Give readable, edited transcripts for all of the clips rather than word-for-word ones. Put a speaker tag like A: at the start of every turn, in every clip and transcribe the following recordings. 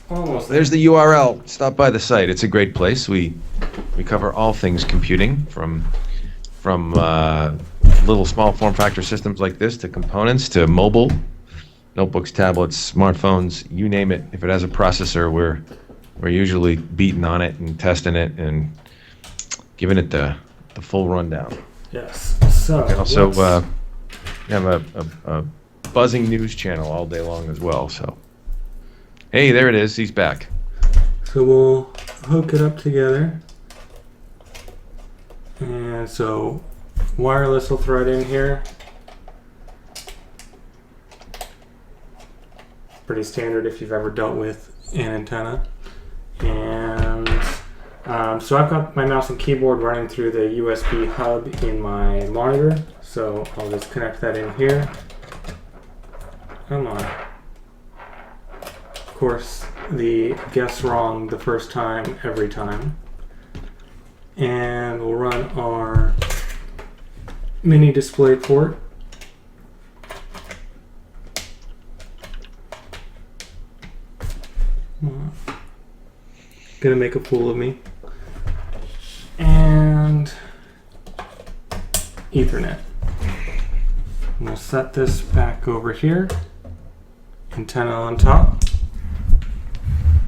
A: Almost.
B: There's the URL. Stop by the site. It's a great place. We cover all things computing, from little small form factor systems like this to components to mobile, notebooks, tablets, smartphones, you name it. If it has a processor, we're usually beating on it and testing it and giving it the full rundown.
A: Yes. So
B: We also have a buzzing news channel all day long as well. So, hey, there it is. He's back.
A: So we'll hook it up together. And so wireless will thread in here. Pretty standard if you've ever dealt with an antenna. And so I've got my mouse and keyboard running through the USB hub in my monitor. So I'll just connect that in here. Come on. Of course, the guess wrong the first time, every time. And we'll run our mini display port. Gonna make a fool of me. And Ethernet. We'll set this back over here. Antenna on top.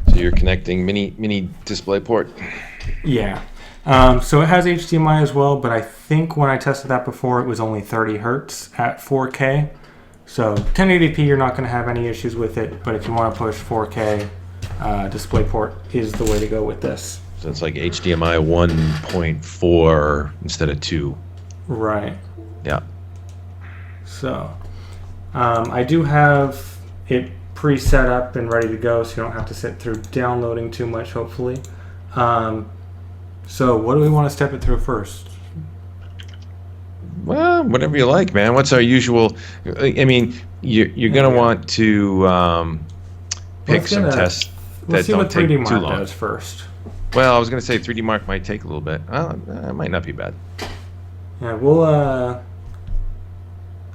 B: So you're connecting mini display port.
A: Yeah. So it has HDMI as well, but I think when I tested that before, it was only 30 hertz at 4K. So 1080p, you're not going to have any issues with it, but if you want to push 4K, DisplayPort is the way to go with this.
B: So it's like HDMI 1.4 instead of 2.
A: Right.
B: Yeah.
A: So I do have it pre-set up and ready to go, so you don't have to sit through downloading too much, hopefully. So what do we want to step it through first?
B: Well, whatever you like, man. What's our usual? I mean, you're gonna want to pick some tests that don't take too long.
A: Does first.
B: Well, I was gonna say 3D Mark might take a little bit. Well, it might not be bad.
A: Yeah, we'll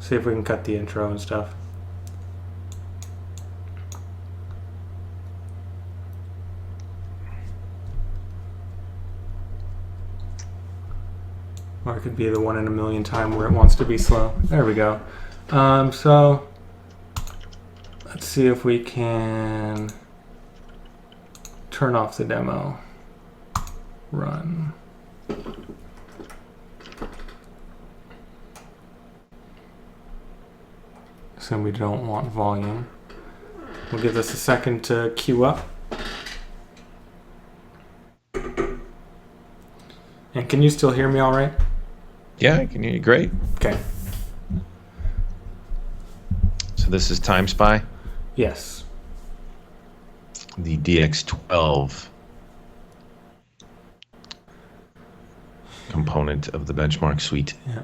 A: see if we can cut the intro and stuff. Or it could be the 1 in a million time where it wants to be slow. There we go. So let's see if we can turn off the demo. Run. So we don't want volume. We'll give this a second to queue up. And can you still hear me all right?
B: Yeah, I can hear you great.
A: Okay.
B: So this is Time Spy,
A: Yes.
B: the DX12 component of the benchmark suite.
A: Yeah.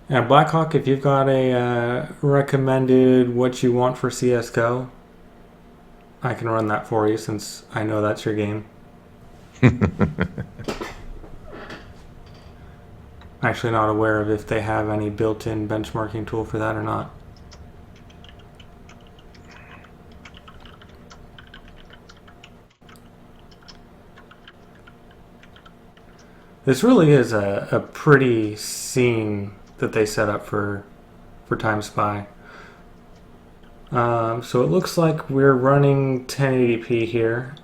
A: Yeah, Blackhawk, if you've got a recommended what you want for CSGO, I can run that for you since I know that's your game. Actually not aware of if they have any built-in benchmarking tool for that or not. This really is a pretty scene that they set up for Time Spy. So it looks like we're running 1080p here,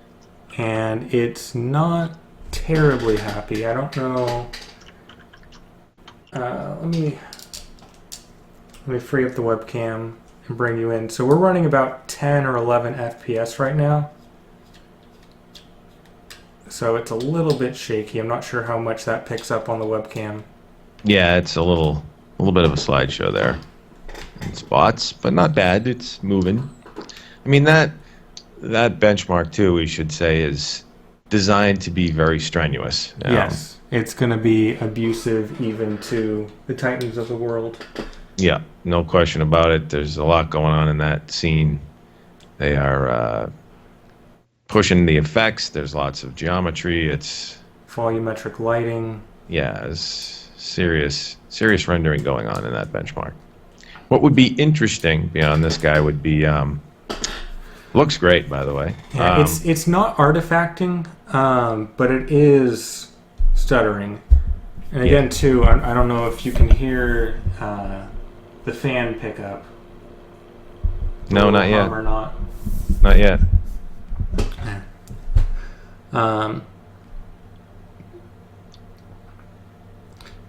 A: and it's not terribly happy. I don't know. Let me free up the webcam and bring you in. So we're running about 10 or 11 FPS right now. So it's a little bit shaky. I'm not sure how much that picks up on the webcam.
B: Yeah, it's a little bit of a slideshow there in spots, but not bad. It's moving. I mean, that benchmark too, we should say, is designed to be very strenuous.
A: Yes. It's going to be abusive even to the titans of the world.
B: Yeah, no question about it. There's a lot going on in that scene. They are pushing the effects. There's lots of geometry. It's
A: volumetric lighting.
B: Yeah, there's serious rendering going on in that benchmark. What would be interesting beyond this guy would be Looks great, by the way.
A: Yeah, it's not artifacting, but it is stuttering. And again,
B: Yeah.
A: too, I don't know if you can hear the fan pickup.
B: No, not yet.
A: Or not.
B: Not yet.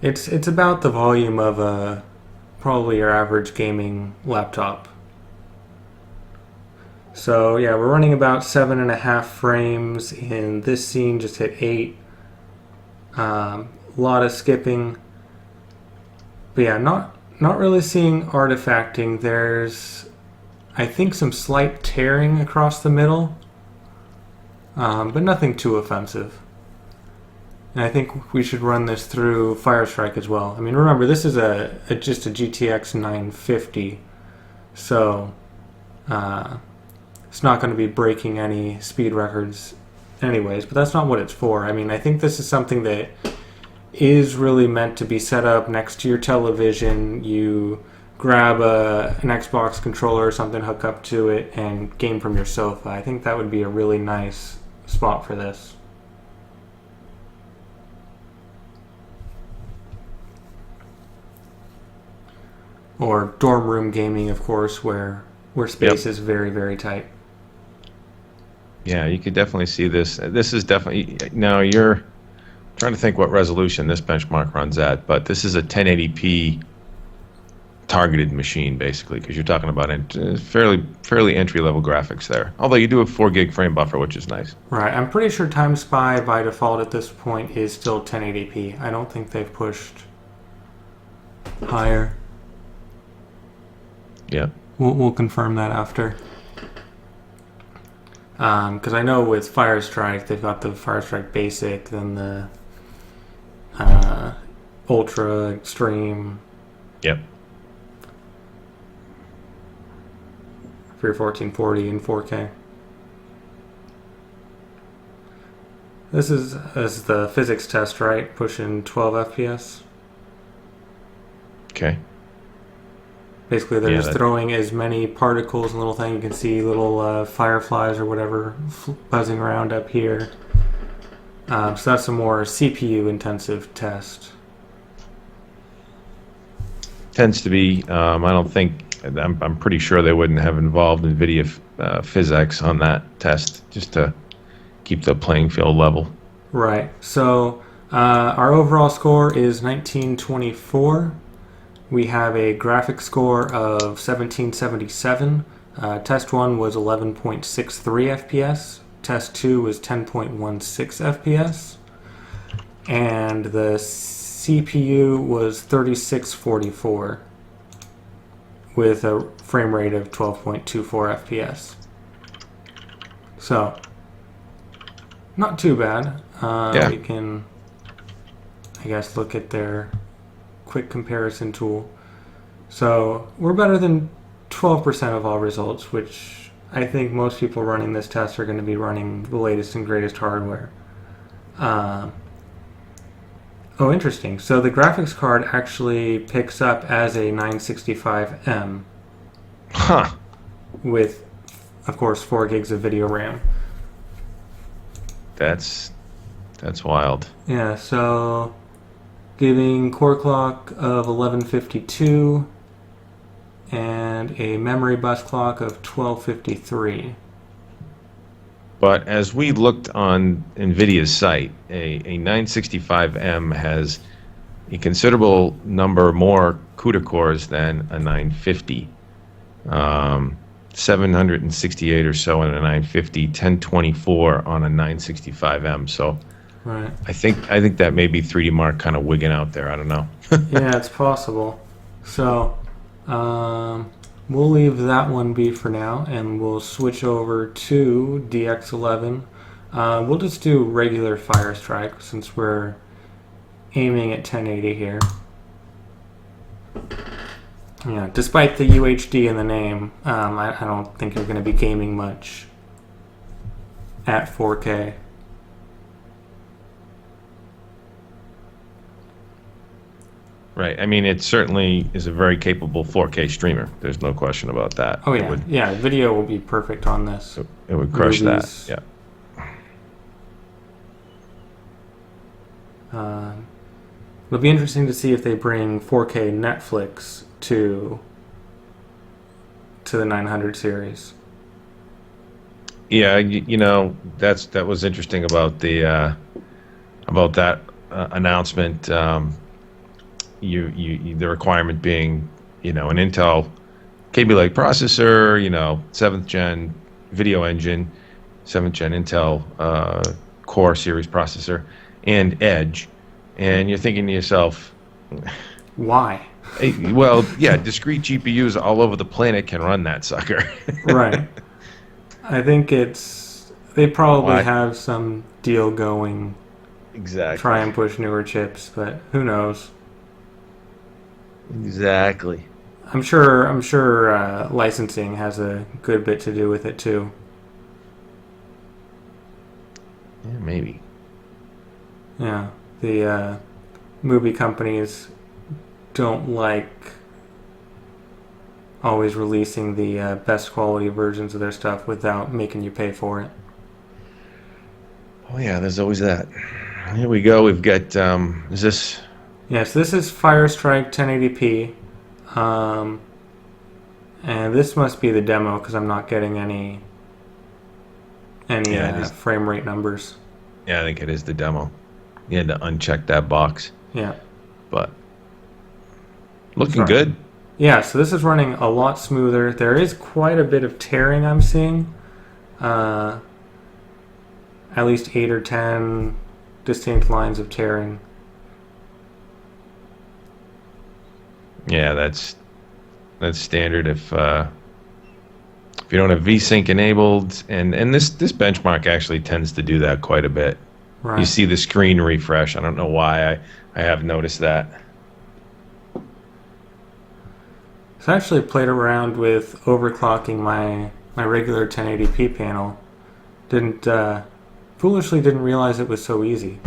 A: It's about the volume of a probably your average gaming laptop. So yeah, we're running about 7.5 frames in this scene. Just hit 8. A lot of skipping. But yeah, not really seeing artifacting. There's, I think, some slight tearing across the middle, but nothing too offensive. And I think we should run this through Firestrike as well. I mean, remember, this is just a GTX 950, so it's not going to be breaking any speed records anyways, but that's not what it's for. I mean, I think this is something that is really meant to be set up next to your television. You grab an Xbox controller or something, hook up to it, and game from your sofa. I think that would be a really nice spot for this. Or dorm room gaming, of course, where space is very, very tight.
B: Yeah, you could definitely see this. This is definitely, now you're trying to think what resolution this benchmark runs at, but this is a 1080p targeted machine, basically, because you're talking about fairly entry-level graphics there. Although you do have 4 gig frame buffer, which is nice.
A: Right. I'm pretty sure TimeSpy by default at this point is still 1080p. I don't think they've pushed higher.
B: Yeah.
A: We'll confirm that after. Because I know with Firestrike, they've got the Firestrike Basic, then the Ultra, Extreme.
B: Yep.
A: For your 1440 and 4K. This is the physics test, right? Pushing 12 FPS.
B: Okay.
A: Basically, they're just throwing as many particles and little things. You can see little fireflies or whatever buzzing around up here. So that's a more CPU-intensive test.
B: Tends to be. I don't think. I'm pretty sure they wouldn't have involved NVIDIA physics on that test, just to keep the playing field level.
A: Right. So our overall score is 1924. We have a graphics score of 1777. Test 1 was 11.63 FPS. Test 2 was 10.16 FPS. And the CPU was 3644 with a frame rate of 12.24 FPS. So, not too bad.
B: Yeah.
A: We can, I guess, look at their quick comparison tool. So we're better than 12% of all results, which I think most people running this test are going to be running the latest and greatest hardware. Oh, interesting. So the graphics card actually picks up as a 965M.
B: Huh.
A: With, of course, 4 gigs of video RAM.
B: That's wild.
A: Yeah, so giving core clock of 1152 and a memory bus clock of 1253.
B: But as we looked on NVIDIA's site, a 965M has a considerable number more CUDA cores than a 950. 768 or so on a 950, 1024 on a 965M. So
A: right.
B: I think that may be 3D Mark kind of wigging out there. I don't know.
A: Yeah, it's possible. So we'll leave that one be for now, and we'll switch over to DX11. We'll just do regular Firestrike since we're aiming at 1080 here. Yeah, despite the UHD in the name, I don't think you're going to be gaming much at 4K.
B: Right. I mean, it certainly is a very capable 4K streamer. There's no question about that.
A: Oh yeah, yeah. Video will be perfect on this.
B: It would crush
A: Movies.
B: that. Yeah.
A: It'll be interesting to see if they bring 4K Netflix to the 900 series.
B: Yeah, that was interesting about the about that announcement. The requirement being, an Intel Kaby Lake processor, 7th gen video engine, 7th gen Intel Core series processor, and Edge, and you're thinking to yourself,
A: why?
B: Well, yeah, discrete GPUs all over the planet can run that sucker.
A: Right. I think they probably
B: Why?
A: have some deal going.
B: Exactly.
A: Try and push newer chips, but who knows?
B: Exactly.
A: I'm sure licensing has a good bit to do with it too.
B: Yeah, maybe.
A: Yeah, the movie companies don't like always releasing the best quality versions of their stuff without making you pay for it.
B: Oh yeah, there's always that. Here we go. We've got is this?
A: Yes, this is Firestrike 1080p, and this must be the demo because I'm not getting any frame rate numbers.
B: Yeah, I think it is the demo. You had to uncheck that box.
A: Yeah,
B: but looking good.
A: Yeah, so this is running a lot smoother. There is quite a bit of tearing I'm seeing. At least 8 or 10 distinct lines of tearing.
B: Yeah, that's standard if you don't have VSync enabled, and this benchmark actually tends to do that quite a bit.
A: Right.
B: You see the screen refresh. I don't know why I have noticed that.
A: So I actually played around with overclocking my regular 1080p panel. Foolishly didn't realize it was so easy.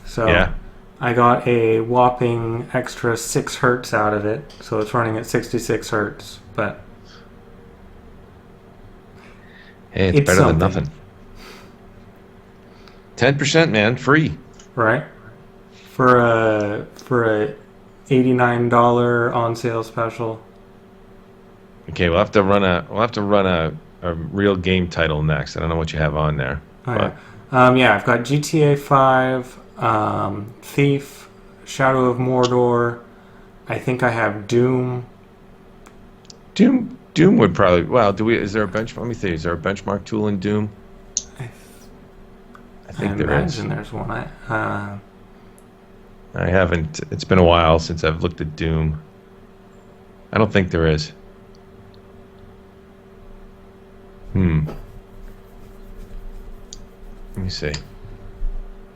A: So
B: yeah.
A: I got a whopping extra 6 hertz out of it, so it's running at 66 hertz. But
B: hey, it's better than nothing. 10%, man, free.
A: Right? For a $89 on sale special.
B: Okay, we'll have to run a real game title next. I don't know what you have on there.
A: Oh, yeah. I've got GTA 5, Thief, Shadow of Mordor. I think I have Doom.
B: Doom would probably. Well, is there a benchmark? Let me see. Is there a benchmark tool in Doom? I think there is.
A: I imagine there's one.
B: I haven't. It's been a while since I've looked at Doom. I don't think there is. Let me see.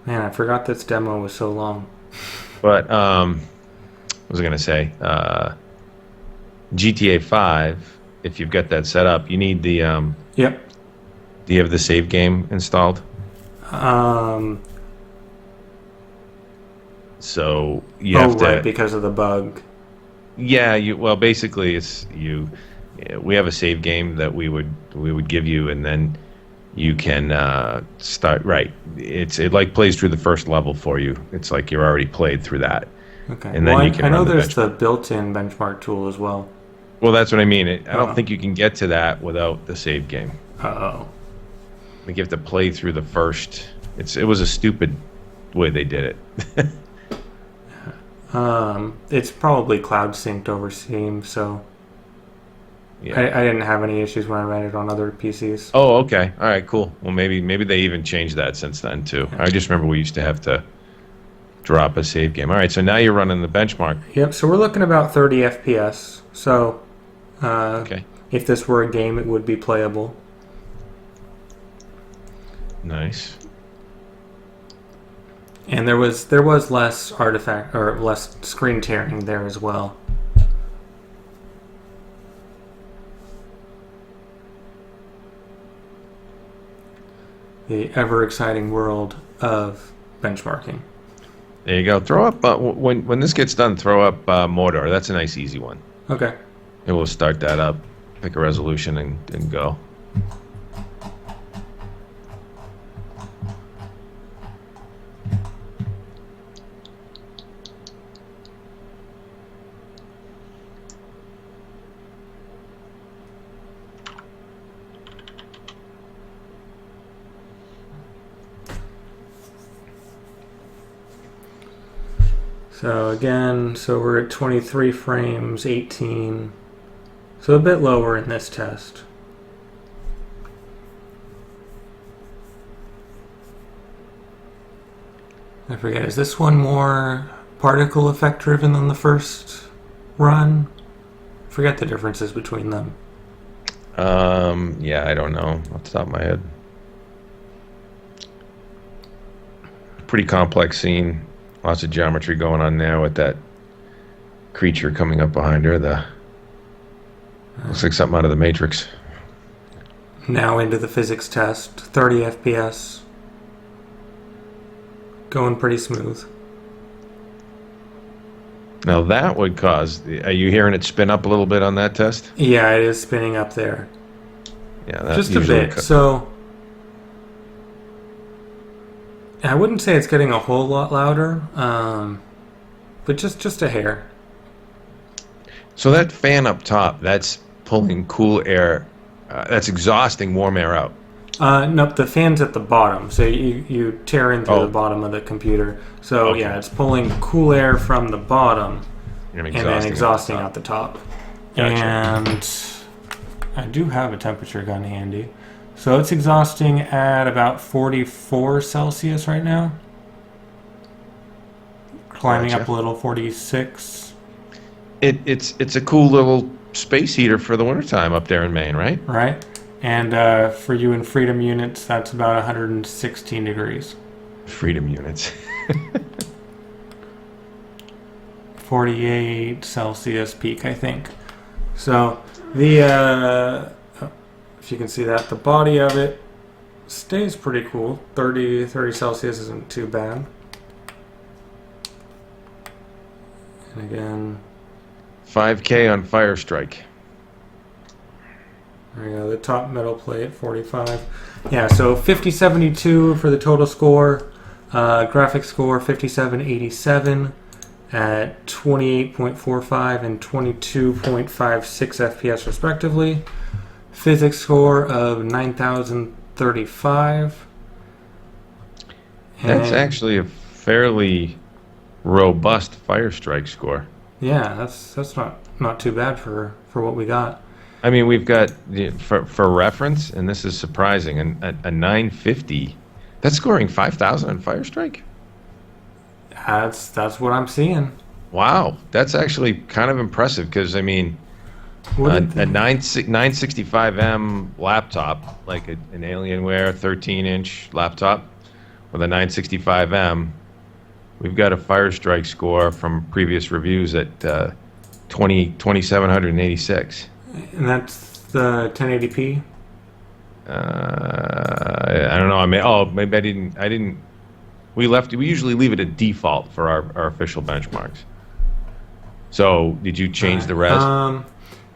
A: Man, I forgot this demo was so long.
B: But what was I gonna say? GTA 5. If you've got that set up, you need the.
A: Yep.
B: Do you have the save game installed? So you have to.
A: Right, because of the bug.
B: Yeah, well, basically, we have a save game that we would give you, and then you can start. Right, it like plays through the first level for you. It's like you're already played through that.
A: Okay.
B: And then you can.
A: I know
B: run
A: there's the built-in benchmark tool as well.
B: Well, that's what I mean. I don't think you can get to that without the save game.
A: Uh-oh.
B: Like you have to play through the first. It was a stupid way they did it.
A: It's probably cloud synced over Steam, so
B: yeah.
A: I didn't have any issues when I ran it on other PCs.
B: Oh, okay. All right, cool. Well, maybe they even changed that since then too. I just remember we used to have to drop a save game. All right, so now you're running the benchmark.
A: Yep. So we're looking about 30 FPS. So
B: okay.
A: If this were a game, it would be playable.
B: Nice.
A: And there was less artifact or less screen tearing there as well. The ever exciting world of benchmarking.
B: There you go. Throw up when this gets done. Throw up Mordor. That's a nice easy one.
A: Okay.
B: And we'll start that up. Pick a resolution and go.
A: So again, we're at 23 frames, 18. So a bit lower in this test. I forget, is this one more particle effect driven than the first run? I forget the differences between them.
B: Yeah, I don't know off the top of my head. Pretty complex scene. Lots of geometry going on now with that creature coming up behind her. Looks like something out of the Matrix.
A: Now into the physics test. 30 FPS. Going pretty smooth.
B: Now that would cause... Are you hearing it spin up a little bit on that test?
A: Yeah, it is spinning up there.
B: Yeah, that
A: just a bit. So I wouldn't say it's getting a whole lot louder, but just a hair.
B: So that fan up top, that's pulling cool air. That's exhausting warm air out.
A: Nope, the fan's at the bottom. So you tear in through the bottom of the computer. So okay. Yeah, it's pulling cool air from the bottom and then exhausting out the top. Gotcha. And I do have a temperature gun handy. So it's exhausting at about 44 Celsius right now. Climbing up a little, 46.
B: It's a cool little space heater for the wintertime up there in Maine, right?
A: Right. And for you in Freedom units, that's about 116 degrees.
B: Freedom units.
A: 48 Celsius peak, I think. So the... if you can see that, the body of it stays pretty cool. 30 Celsius isn't too bad. And again...
B: 5K on Firestrike.
A: There you go, the top metal plate, 45. Yeah, so 5072 for the total score. Graphics score, 5787 at 28.45 and 22.56 FPS respectively. Physics score of 9035.
B: That's actually a fairly robust Firestrike score.
A: Yeah, that's not too bad for what we got.
B: I mean, we've got, for reference, and this is surprising, a 950. That's scoring 5,000 on Firestrike?
A: That's what I'm seeing.
B: Wow, that's actually kind of impressive because, I mean, a 965M laptop, like an Alienware 13-inch laptop with a 965M, we've got a Firestrike score from previous reviews at 2786.
A: And that's the 1080p?
B: I don't know. I mean, maybe I didn't. We usually leave it at default for our official benchmarks. So did you change the res?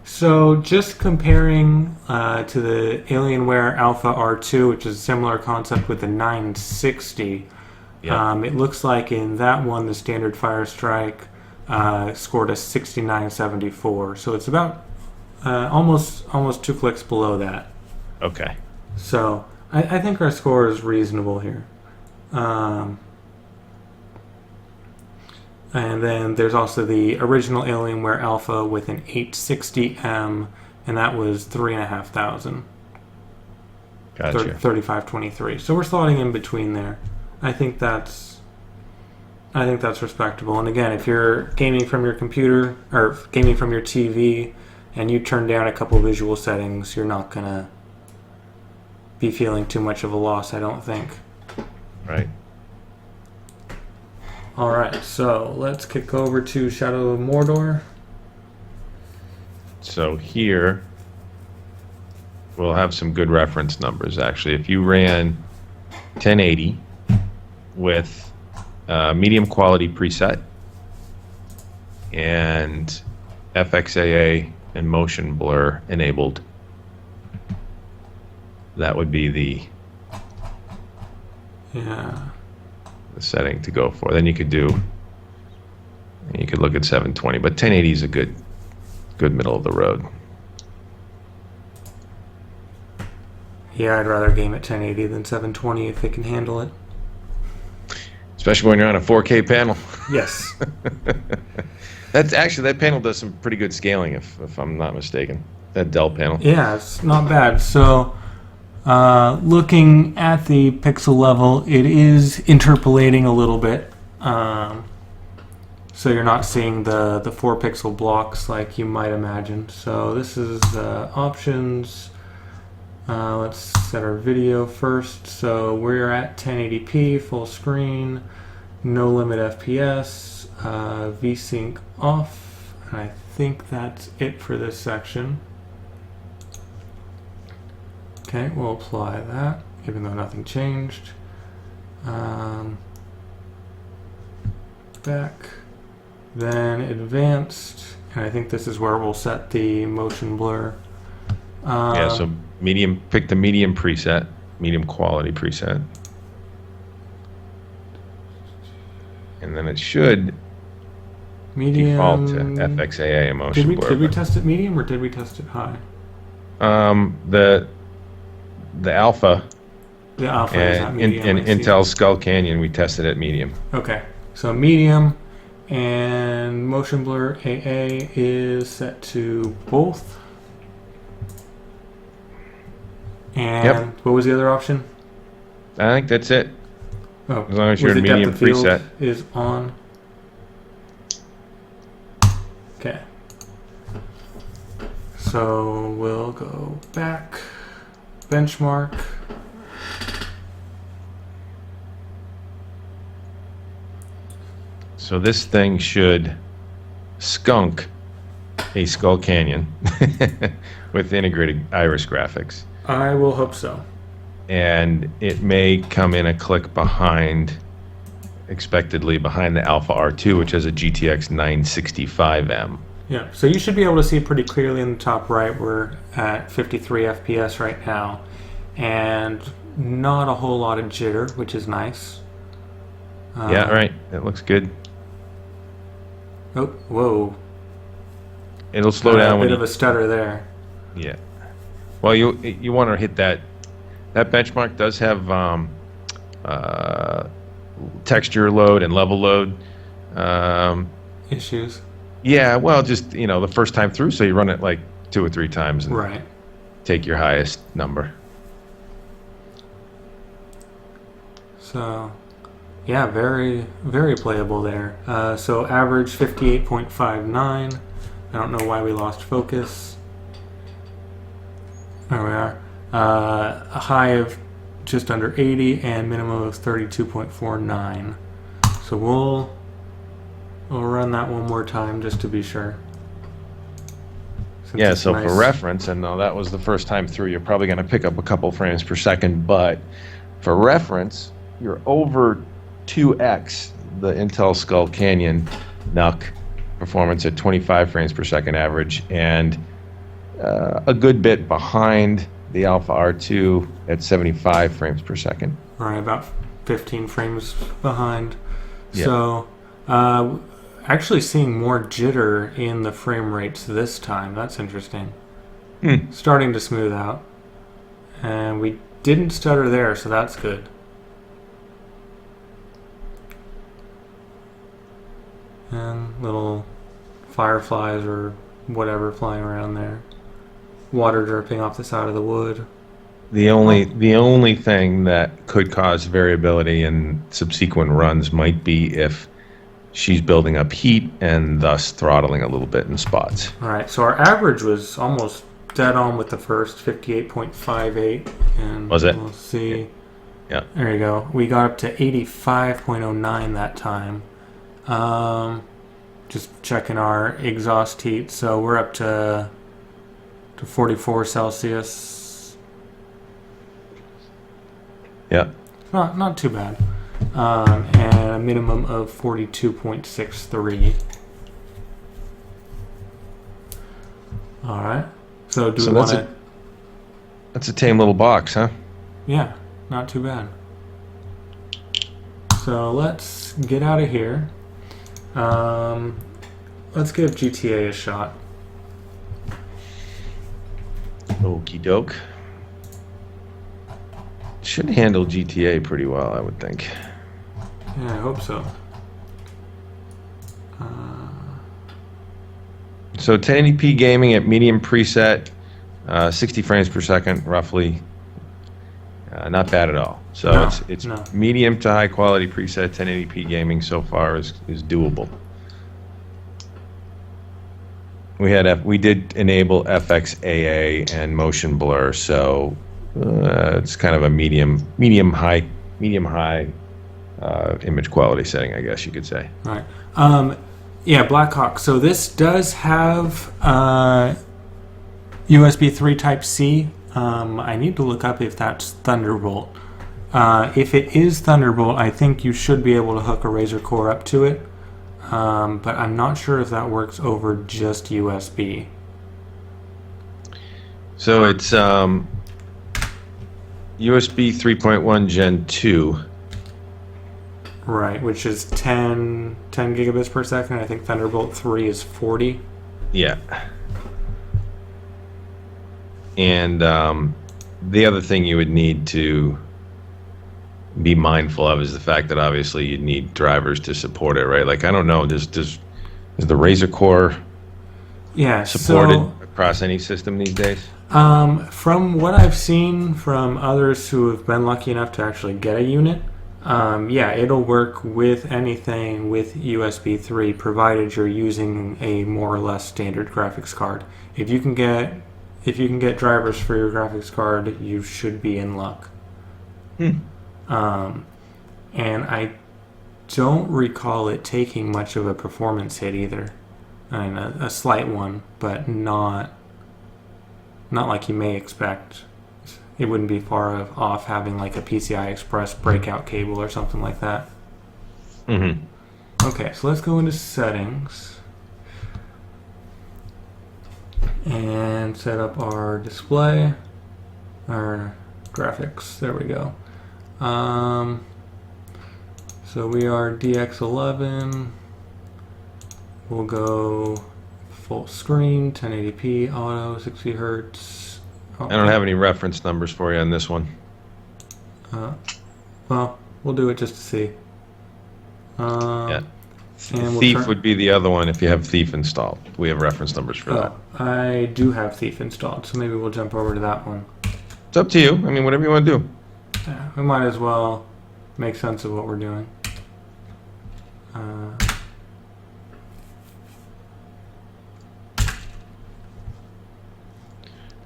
A: So just comparing to the Alienware Alpha R2, which is a similar concept with the 960, yep. It looks like in that one the standard Firestrike scored a 6974. So it's about almost 2 clicks below that.
B: Okay.
A: So I think our score is reasonable here. And then there's also the original Alienware Alpha with an 860M, and that was 3,500.
B: Gotcha.
A: 3523. So we're slotting in between there. I think that's respectable. And again, if you're gaming from your computer or gaming from your TV and you turn down a couple visual settings, you're not gonna be feeling too much of a loss, I don't think.
B: Right.
A: All right, so let's kick over to Shadow of Mordor.
B: So here we'll have some good reference numbers. Actually, if you ran 1080 with medium quality preset, and FXAA and motion blur enabled. That would be the setting to go for. Then you could look at 720, but 1080 is a good middle of the road.
A: Yeah, I'd rather game at 1080 than 720 if it can handle it.
B: Especially when you're on a 4K panel.
A: Yes.
B: That panel does some pretty good scaling, if I'm not mistaken. That Dell panel.
A: Yeah, it's not bad. So, looking at the pixel level, it is interpolating a little bit. So you're not seeing the 4 pixel blocks like you might imagine. So this is options. Let's set our video first. So we're at 1080p, full screen, no limit FPS, VSync off, and I think that's it for this section. Okay, we'll apply that, even though nothing changed. Back, then advanced, and I think this is where we'll set the motion blur.
B: So medium. Pick the medium preset, medium quality preset, and then it should default to FXAA motion blur.
A: Did we test it medium or did we test it high?
B: The alpha.
A: The alpha is not medium.
B: In Intel Skull Canyon, we tested at medium.
A: Okay, so medium, and motion blur AA is set to both. And what was the other option?
B: I think that's it.
A: Oh,
B: as long as you're in medium preset.
A: Is on. Okay. So we'll go back, benchmark.
B: So this thing should skunk a Skull Canyon with integrated iris graphics.
A: I will hope so.
B: And it may come in a click behind, expectedly behind the Alpha R2, which has a GTX 965M.
A: Yeah, so you should be able to see pretty clearly in the top right. We're at 53 FPS right now, and not a whole lot of jitter, which is nice.
B: Yeah, right. It looks good.
A: Oh, whoa.
B: It'll slow down
A: a
B: when
A: bit of a stutter there.
B: Yeah. Well, you want to hit that. That benchmark does have texture load and level load
A: issues.
B: Yeah, well, just the first time through, so you run it like 2 or 3 times and take your highest number.
A: So, yeah, very, very playable there. So average 58.59. I don't know why we lost focus. There we are. A high of just under 80 and minimum of 32.49. So we'll run that one more time just to be sure.
B: Yeah, so for reference, and that was the first time through, you're probably going to pick up a couple frames per second, but for reference, you're over 2x the Intel Skull Canyon NUC performance at 25 frames per second average, and a good bit behind the Alpha R2 at 75 frames per second.
A: All right, about 15 frames behind.
B: Yeah.
A: So, actually seeing more jitter in the frame rates this time. That's interesting. Starting to smooth out. And we didn't stutter there, so that's good. And little fireflies or whatever flying around there. Water dripping off the side of the wood.
B: The only thing that could cause variability in subsequent runs might be if she's building up heat and thus throttling a little bit in spots.
A: All right, so our average was almost dead on with the first 58.58, and
B: was it?
A: We'll see.
B: Yeah.
A: There you go. We got up to 85.09 that time. Just checking our exhaust heat, so we're up to 44 Celsius.
B: Yeah.
A: Not too bad. and a minimum of 42.63. All right. So do we want to?
B: That's a tame little box, huh?
A: Yeah, not too bad. So let's get out of here. Let's give GTA a shot.
B: Okie doke. Should handle GTA pretty well, I would think.
A: Yeah, I hope so.
B: So 1080p gaming at medium preset, 60 frames per second, roughly. Not bad at all. So
A: No,
B: it's
A: no.
B: medium to high quality preset 1080p gaming so far is doable. We did enable FXAA and motion blur, so it's kind of a medium high image quality setting, I guess you could say.
A: All right. Yeah, Blackhawk. So this does have USB 3 Type C. I need to look up if that's Thunderbolt. If it is Thunderbolt, I think you should be able to hook a Razer Core up to it. But I'm not sure if that works over just USB.
B: So it's USB 3.1 Gen 2.
A: Right, which is 10 gigabits per second. I think Thunderbolt 3 is 40.
B: Yeah. And the other thing you would need to be mindful of is the fact that obviously you'd need drivers to support it, right? Like, I don't know, is the Razer Core supported across any system these days?
A: From what I've seen from others who have been lucky enough to actually get a unit, yeah, it'll work with anything with USB 3, provided you're using a more or less standard graphics card. If you can get drivers for your graphics card, you should be in luck. And I don't recall it taking much of a performance hit either. I mean, a slight one, but not like you may expect. It wouldn't be far off having like a PCI Express breakout cable or something like that.
B: Mm-hmm.
A: Okay, so let's go into settings and set up our display, our graphics. There we go. So we are DX11. We'll go full screen, 1080p, auto, 60 hertz.
B: I don't have any reference numbers for you on this one.
A: Well, we'll do it just to see.
B: Yeah.
A: And
B: Thief would be the other one if you have Thief installed. We have reference numbers for that.
A: I do have Thief installed, so maybe we'll jump over to that one.
B: It's up to you. I mean, whatever you want to do.
A: Yeah, we might as well make sense of what we're doing.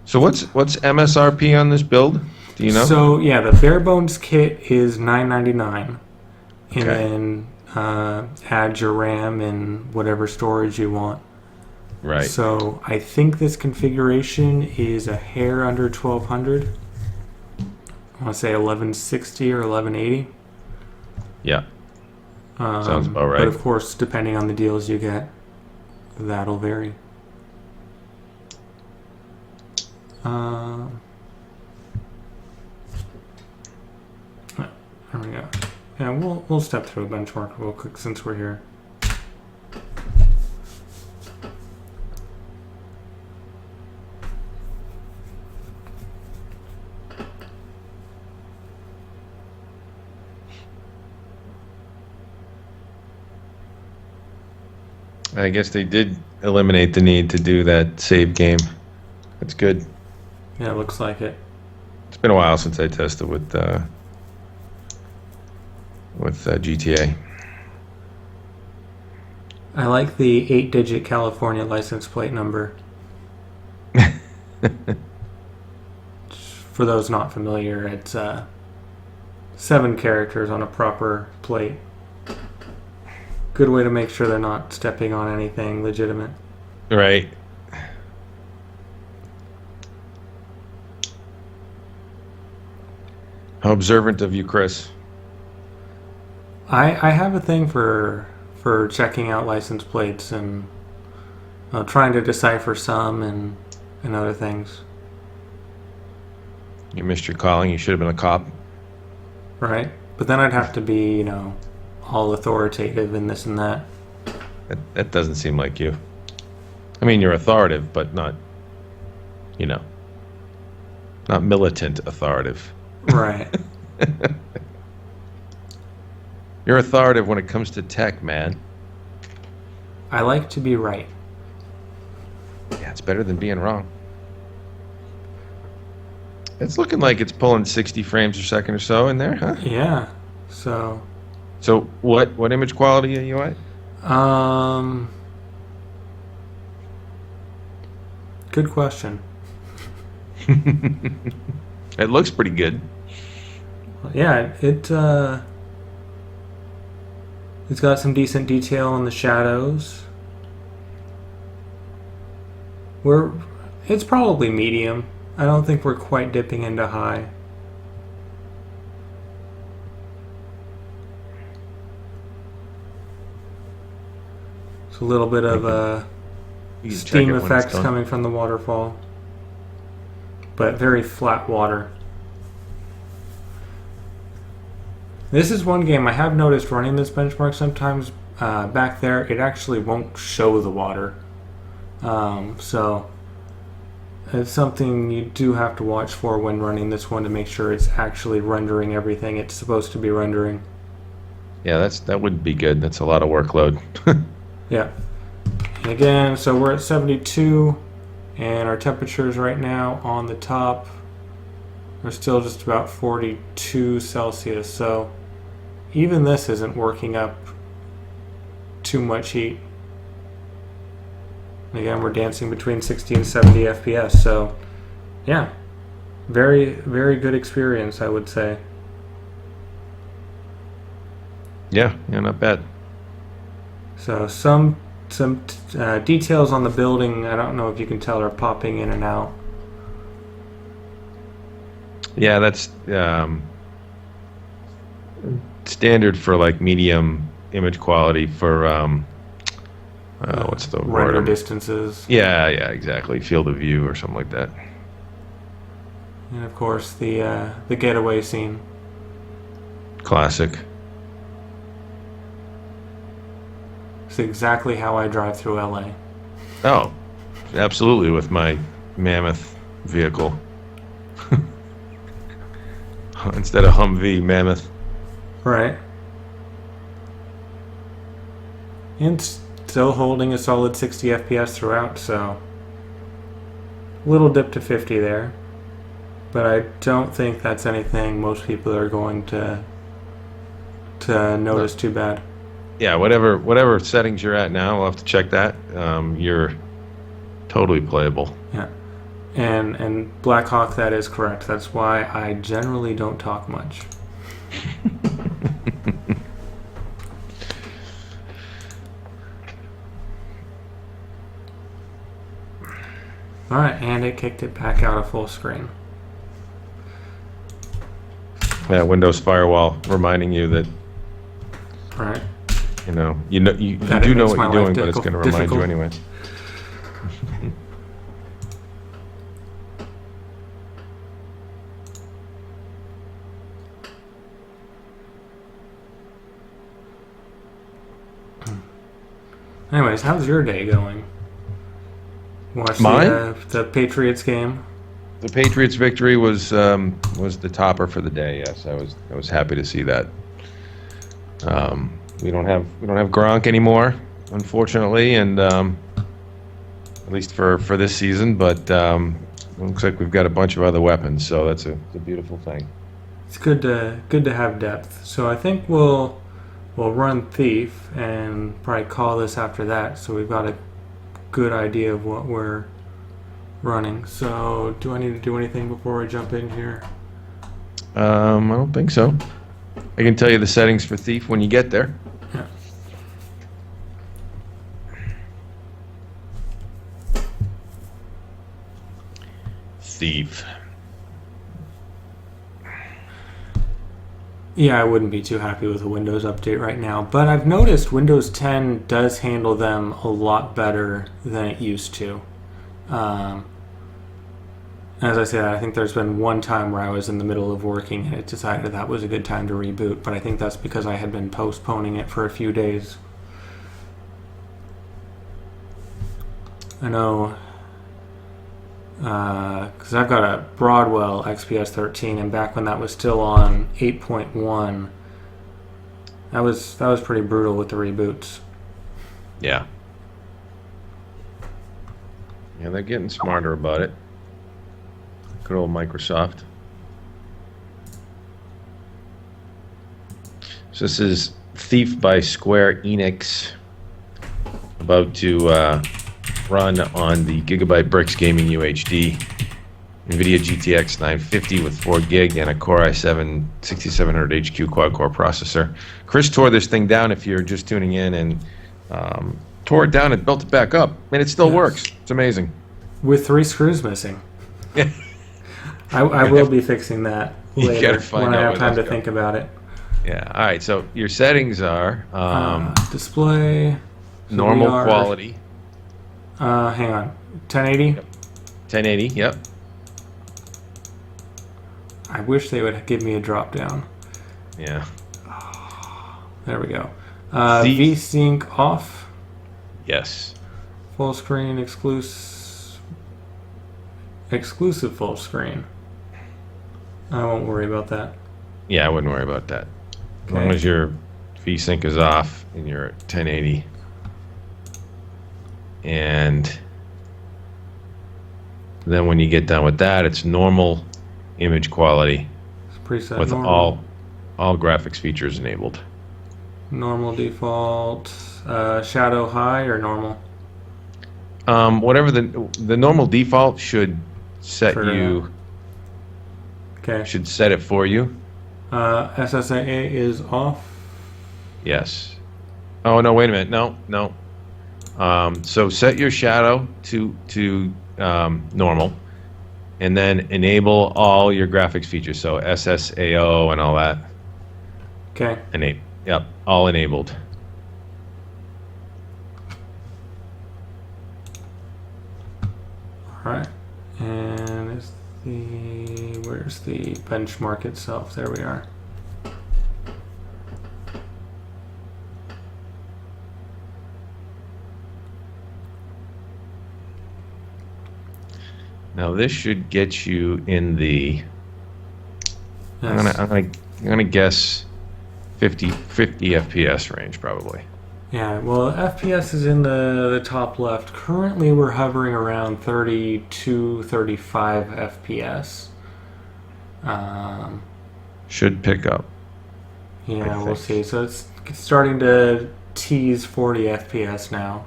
B: So what's MSRP on this build? Do you know?
A: So yeah, the bare bones kit is $9.99, and
B: Okay.
A: then add your RAM and whatever storage you want.
B: Right.
A: So I think this configuration is a hair under 1200. I want to say 1160 or 1180.
B: Yeah. Sounds about right.
A: But of course, depending on the deals you get, that'll vary. There we go. Yeah, we'll step through a benchmark real quick since we're here.
B: I guess they did eliminate the need to do that save game. That's good.
A: Yeah, it looks like it.
B: It's been a while since I tested with GTA.
A: I like the 8-digit California license plate number. For those not familiar, it's 7 characters on a proper plate. Good way to make sure they're not stepping on anything legitimate.
B: Right. How observant of you, Chris.
A: I have a thing for checking out license plates and trying to decipher some and other things.
B: You missed your calling. You should have been a cop.
A: Right? But then I'd have to be, all authoritative and this and that.
B: That doesn't seem like you. I mean, you're authoritative, but not, not militant authoritative.
A: Right.
B: You're authoritative when it comes to tech, man.
A: I like to be right.
B: Yeah, it's better than being wrong. It's looking like it's pulling 60 frames per second or so in there, huh?
A: Yeah. So
B: what image quality are you at?
A: Good question.
B: It looks pretty good.
A: Yeah, it's got some decent detail on the shadows. It's probably medium. I don't think we're quite dipping into high. It's a little bit of steam effects coming from the waterfall, but very flat water. This is one game I have noticed running this benchmark sometimes back there, it actually won't show the water. So it's something you do have to watch for when running this one to make sure it's actually rendering everything it's supposed to be rendering.
B: Yeah, that would be good. That's a lot of workload.
A: Yeah. And again, so we're at 72, and our temperatures right now on the top are still just about 42 Celsius. So even this isn't working up too much heat. And again, we're dancing between 60 and 70 FPS. So yeah, very, very good experience, I would say.
B: Yeah, not bad.
A: So some details on the building, I don't know if you can tell, are popping in and out.
B: Yeah, that's standard for like medium image quality for what's the
A: render
B: word?
A: distances.
B: Yeah, exactly. Field of view or something like that.
A: And of course the getaway scene.
B: Classic.
A: It's exactly how I drive through LA.
B: Oh, absolutely, with my mammoth vehicle. Instead of Humvee, mammoth.
A: Right. And still holding a solid 60 FPS throughout, so a little dip to 50 there. But I don't think that's anything most people are going to notice too bad.
B: Yeah, whatever settings you're at now, we'll have to check that. You're totally playable.
A: Yeah. And Blackhawk, that is correct. That's why I generally don't talk much. Alright, and it kicked it back out of full screen.
B: Yeah, Windows Firewall reminding you that
A: Right.
B: you do know what you're doing, but it's going to remind you anyway.
A: Anyways, how's your day going? Watch
B: Mine?
A: The Patriots game.
B: The Patriots' victory was the topper for the day. Yes, I was happy to see that. We don't have Gronk anymore, unfortunately, and at least for this season. But it looks like we've got a bunch of other weapons, so that's a beautiful thing.
A: It's good to have depth. So I think we'll run Thief and probably call this after that. So we've got a good idea of what we're running. So do I need to do anything before I jump in here?
B: I don't think so. I can tell you the settings for Thief when you get there.
A: Yeah.
B: Thief.
A: Yeah, I wouldn't be too happy with a Windows update right now, but I've noticed Windows 10 does handle them a lot better than it used to. Um, as I said, I think there's been one time where I was in the middle of working and it decided that was a good time to reboot, but I think that's because I had been postponing it for a few days. I know, because I've got a Broadwell XPS 13, and back when that was still on 8.1, that was pretty brutal with the reboots.
B: Yeah. Yeah, they're getting smarter about it. Good old Microsoft. So this is Thief by Square Enix, about to run on the Gigabyte Brix Gaming UHD, NVIDIA GTX 950 with 4 gig and a Core i7 6700 HQ quad-core processor. Chris tore this thing down, if you're just tuning in, and tore it down and built it back up, and it still works. It's amazing.
A: With 3 screws missing. I will be fixing that later when I have time to think about it.
B: Yeah. All right. So your settings are
A: display, so
B: normal quality.
A: Hang on, 1080.
B: Yep. 1080. Yep.
A: I wish they would give me a drop down.
B: Yeah.
A: There we go. VSync off.
B: Yes.
A: Full screen exclusive full screen. I won't worry about that.
B: Yeah, I wouldn't worry about that. As long as your VSync is off and you're at 1080. And then when you get done with that, it's normal image quality
A: preset
B: with
A: normal.
B: all graphics features enabled.
A: Normal default, shadow high or normal?
B: Whatever the normal default should set you.
A: Okay.
B: Should set it for you.
A: SSAA is off.
B: Yes. Oh no! Wait a minute. No. So set your shadow to normal, and then enable all your graphics features. So SSAO and all that.
A: Okay.
B: Yep. All enabled.
A: All right. And where's the benchmark itself? There we are.
B: Now this should get you in the.
A: Yes.
B: I'm gonna guess 50 FPS range probably.
A: Yeah, well, FPS is in the top left. Currently, we're hovering around 32, 35 FPS.
B: Should pick up.
A: Yeah, we'll see. So it's starting to tease 40 FPS now.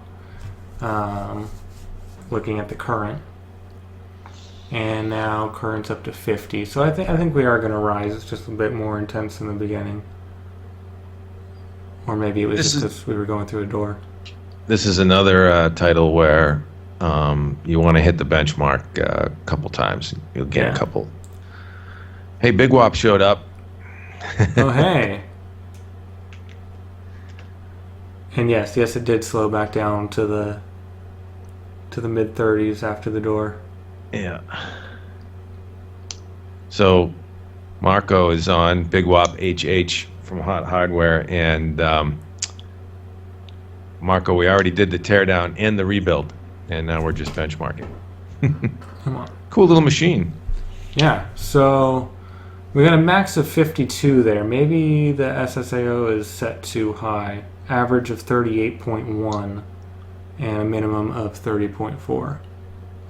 A: Looking at the current, and now current's up to 50. So I think we are going to rise. It's just a bit more intense in the beginning. Or maybe it was just because we were going through a door.
B: This is another title where you want to hit the benchmark a couple times. You'll get a couple. Hey, Big Wop showed up.
A: Oh, hey. And yes, it did slow back down to the mid 30s after the door.
B: Yeah. So Marco is on Big Wop HH from HotHardware, and Marco, we already did the teardown and the rebuild, and now we're just benchmarking.
A: Come on.
B: Cool little machine.
A: Yeah, so we got a max of 52 there. Maybe the SSAO is set too high. Average of 38.1 and a minimum of 30.4.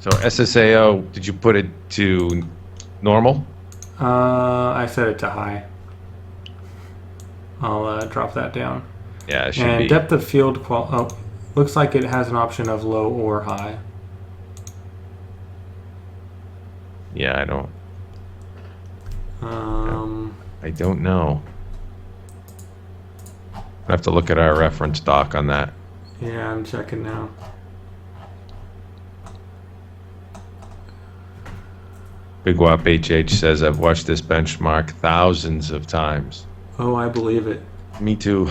B: So SSAO, did you put it to normal?
A: I set it to high. I'll drop that down.
B: Yeah, it should
A: and
B: be.
A: Depth of field looks like it has an option of low or high.
B: Yeah, I don't know. I have to look at our reference doc on that.
A: Yeah, I'm checking now.
B: Big Wop HH says, I've watched this benchmark thousands of times.
A: Oh, I believe it.
B: Me too.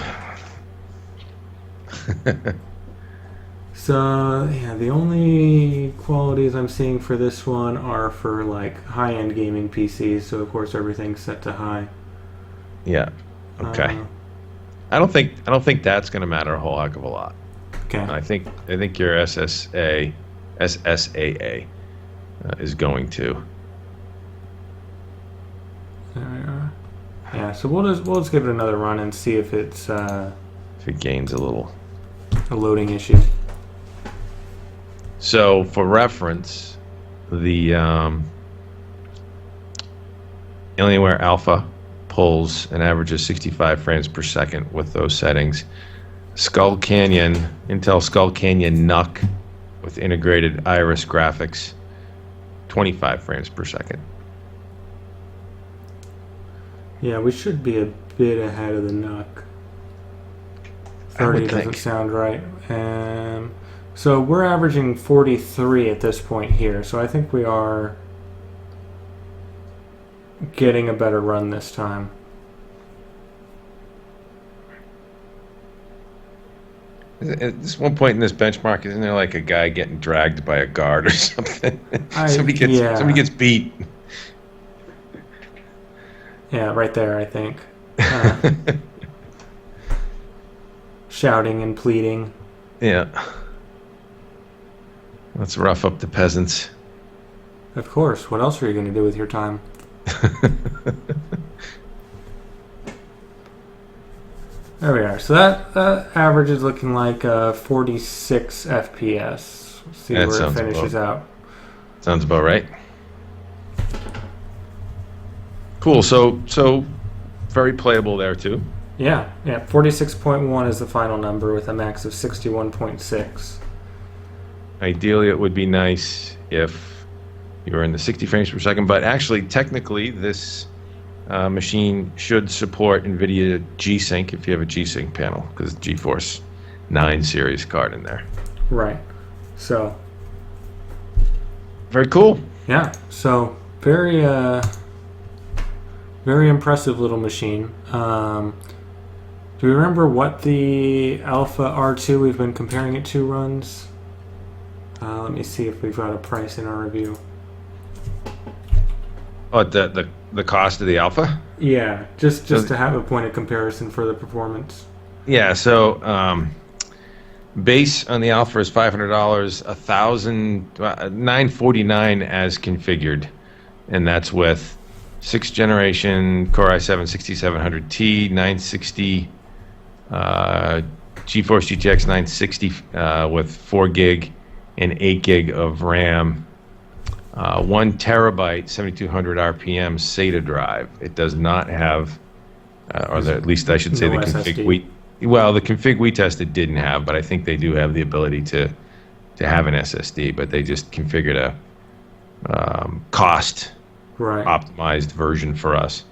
A: So, yeah, the only qualities I'm seeing for this one are for like high-end gaming PCs. So, of course, everything's set to high.
B: Yeah. Okay.
A: Uh,
B: I don't think that's going to matter a whole heck of a lot.
A: okay.
B: I think your SSAA is going to.
A: There we are. Yeah, so we'll just give it another run and see if it's
B: If it gains a little.
A: a loading issue.
B: So for reference, the Alienware Alpha pulls an average of 65 frames per second with those settings. Intel Skull Canyon NUC with integrated Iris graphics, 25 frames per second.
A: Yeah, we should be a bit ahead of the NUC. 30 doesn't sound right. So we're averaging 43 at this point here. So I think we are getting a better run this time.
B: At this one point in this benchmark, isn't there like a guy getting dragged by a guard or something? Somebody gets beat.
A: Yeah, right there, I think. Shouting and pleading.
B: Yeah. Let's rough up the peasants.
A: Of course. What else are you going to do with your time? There we are. So that average is looking like 46 FPS. Let's see
B: That
A: where it
B: sounds
A: finishes out.
B: Sounds about right. Cool. So very playable there too.
A: Yeah. 46.1 is the final number with a max of 61.6.
B: Ideally, it would be nice if you were in the 60 frames per second, but actually, technically, this machine should support NVIDIA G-Sync if you have a G-Sync panel, because GeForce 9 series card in there.
A: Right. So.
B: Very cool.
A: Yeah. So very impressive little machine. Do you remember what the Alpha R2 we've been comparing it to runs? Let me see if we've got a price in our review.
B: Oh, the cost of the Alpha?
A: Yeah, just to have a point of comparison for the performance.
B: Yeah, so base on the Alpha is $500, $949 as configured, and that's with 6th generation Core i7 6700T, 960 GeForce GTX 960 with 4 gig and 8 gig of RAM, 1 terabyte 7200 RPM SATA drive. It does not have, at least I should say the config the config we tested didn't have, but I think they do have the ability to have an SSD, but they just configured a cost optimized version for us.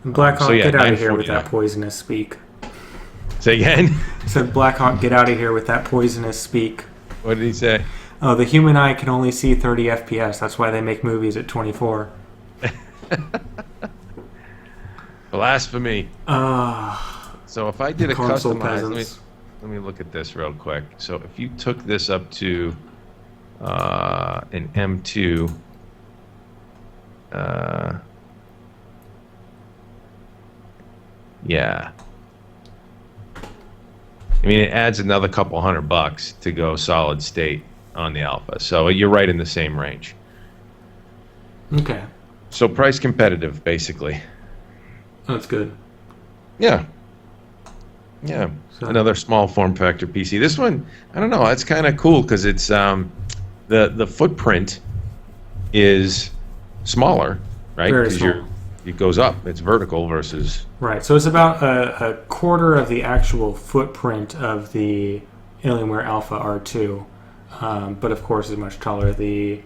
A: Blackhawk, get out of here with that poisonous speak.
B: Say again?
A: I said, Blackhawk, get out of here with that poisonous speak.
B: What did he say?
A: Oh, the human eye can only see 30 FPS. That's why they make movies at 24.
B: Blasphemy. So if I did a customized, let me look at this real quick. So if you took this up to an M2, yeah. I mean, it adds another couple $100 to go solid state on the Alpha. So you're right in the same range.
A: Okay.
B: So price competitive, basically.
A: That's good.
B: Yeah. Yeah. So. Another small form factor PC. This one, I don't know, it's kind of cool because it's the footprint is smaller, right?
A: Very small.
B: It goes up. It's vertical versus...
A: Right. So it's about a quarter of the actual footprint of the Alienware Alpha R2. But of course is much taller. The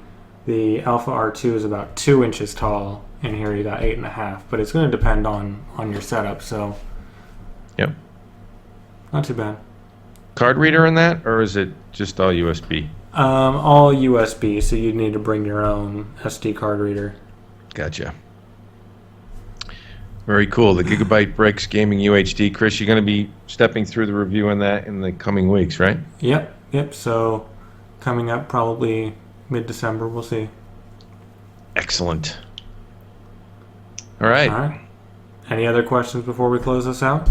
A: Alpha R2 is about 2 inches tall, and here you got 8.5. But it's going to depend on your setup. So,
B: yep,
A: not too bad.
B: Card reader in that, or is it just all USB?
A: All USB. So you'd need to bring your own SD card reader.
B: Gotcha. Very cool. The Gigabyte Brix Gaming UHD. Chris, you're going to be stepping through the review on that in the coming weeks, right?
A: Yep. So coming up probably mid-December. We'll see.
B: Excellent. All right.
A: All right. Any other questions before we close this out?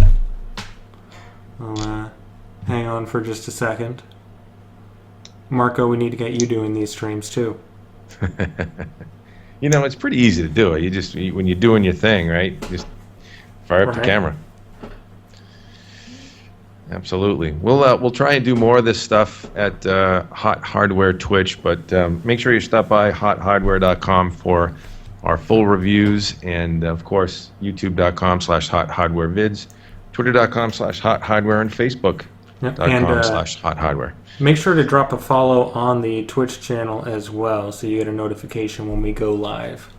A: I'll hang on for just a second. Marco, we need to get you doing these streams too.
B: You know, it's pretty easy to do it. When you're doing your thing, right? Just fire up the camera. Absolutely. We'll try and do more of this stuff at Hot Hardware Twitch, but make sure you stop by hothardware.com for our full reviews, and of course youtube.com/hothardwarevids, twitter.com/hothardware, and facebook.com/hothardware.
A: Make sure to drop a follow on the Twitch channel as well, so you get a notification when we go live.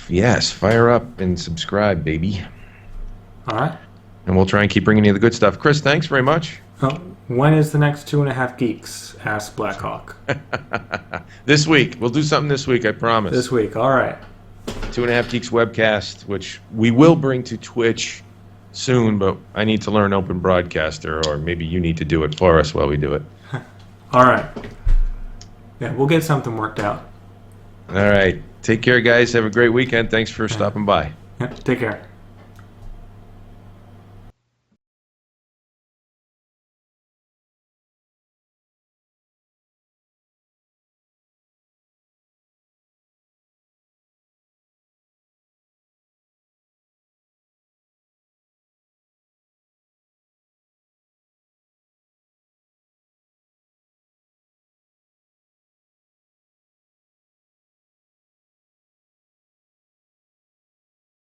B: Yes, fire up and subscribe, baby.
A: All right.
B: And we'll try and keep bringing you the good stuff. Chris, thanks very much.
A: When is the next 2.5 Geeks? Asked Blackhawk.
B: This week. We'll do something this week, I promise.
A: This week, all right.
B: 2.5 Geeks webcast, which we will bring to Twitch soon, but I need to learn Open Broadcaster, or maybe you need to do it for us while we do it.
A: All right. Yeah, we'll get something worked out.
B: All right. Take care, guys. Have a great weekend. Thanks for stopping by.
A: Yeah, take care.